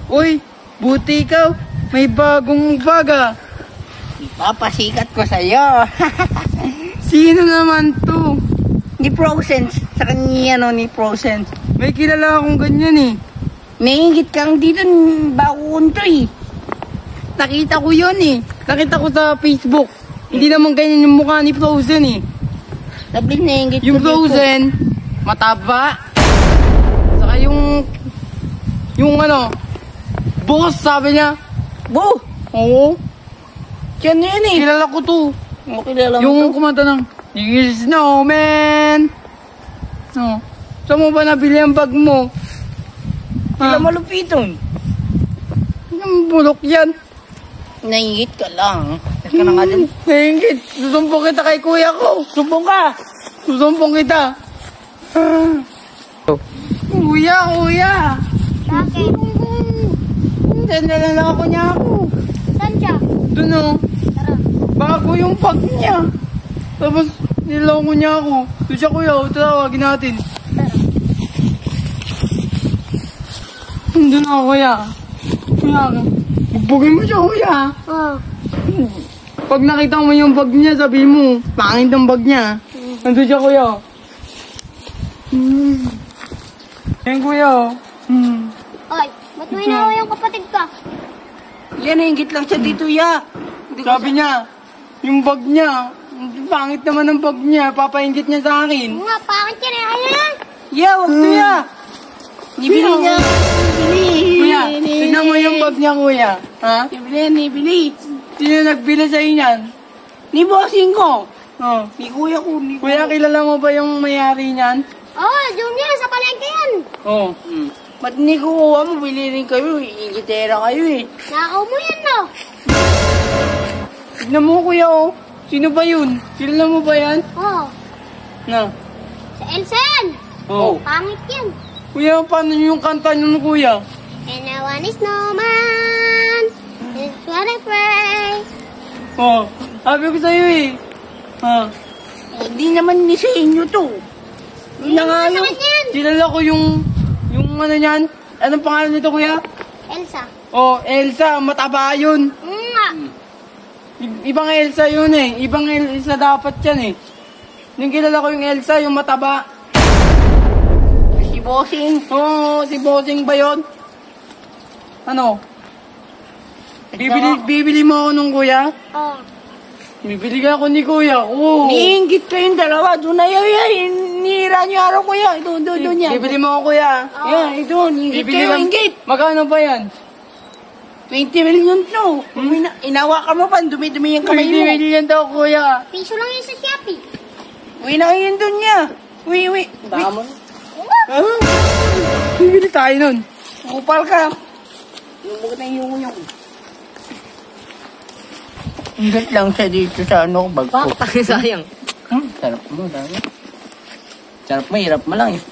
Uy, buti ikaw. May bagong baga. Ipapasikat ko sa'yo. Sino naman to? Ni Prosense. Sa kanya ni Prosense. May kilala akong ganyan eh. Naingit kang dito bago to eh. Nakita ko yun eh. Nakita ko sa Facebook. Hindi naman ganyan yung mukha ni Frozen eh. Sabi naingit Yung Frozen, mataba. Saka yung ano, boss sabi niya. Bo! Oo. Yan yun eh. Kilala ko to. Kilala mo Yung to? kumanta ng You Snowman. No. Saan mo ba nabili ang bag mo? Sila malupiton. Yung bulok yan. Naingit ka lang. Ka na nga dyan. Naingit. Susumbong kita kay kuya ko. Sumbong ka. Susumbong kita. Kuya. Bakit? Dala na ako niya ako. Saan siya? Doon o. Tara. Bago yung bag niya. Tapos niloko niya ako. Doon siya kuya. Tawagin natin. Doon ako kuya. Kuya. Bugin mo siya kuya. Oh. Pag nakita mo yung bag niya, sabi mo, pangit ang bag niya. Nandun siya, kuya. Yan, kuya. Oy, ba't may nawa yung kapatid ka? Yan, naingit lang siya dito, ya. Sabi niya, yung bag niya, pangit naman ang bag niya, papaingit niya sa akin. Nga, pangit yan eh. Ayan! Ya, wag to ya. Nibili niya. Kuya, tignan mo yung bag niya, kuya. Ha? Nibili. Sino nagbili sa inyan? Ni bossing ko. Oh. Ni kuya ko. Kuya, kilala mo ba yung mayari niyan? Oh, yung yan, sa palengke yan. Oo. Ba't ni kuha mo? Bili rin kayo. Ingitera kayo eh. Nakaw mo yan, no? Tignan mo, kuya, oh. Sino ba yun? Kilala mo ba yan? Oh, Na. sa Elsa yan. Oh. Pangit yan. Kuya, paano yung kanta nun, kuya? And I want a snowman. It's what I pray. Oh, sabi ko sa'yo eh. Ha? Hindi naman ni sa inyo to. Yun na nga yun. Saan yan? Kilala ko yung ano niyan. Anong pangalan nito, kuya? Elsa. Oh, Elsa. Mataba yun. Nga. Ibang Elsa yun eh. Ibang Elsa dapat yan eh. Yung kilala ko yung Elsa, yung mataba. Si bossing. Oo, si Bossing ba yun? Ano? Bibili mo ako nung kuya? Oh. Bibili ka ako ni kuya. Oo. Niinggit kayong dalawa. Doon na yan. Nira niyo araw ko yan. Doon yan. Bibili mo ako kuya. Yan, ito. Inggit kayo, inggit. Magkano ba yan? 20 million to. Inawa ka mo pa. Dumi-dumi yung kamay 20 mo. million daw kuya. Piso lang yun sa Shopee. Uwi na kayo doon niya. Uwi. Damo. Bibili tayo nun. Kupal ka. Yung bukat na yung. Inggit lang siya dito sa ano, bag ko. Sayang. Sarap mo, dami. Sarap mo, hirap mo lang eh.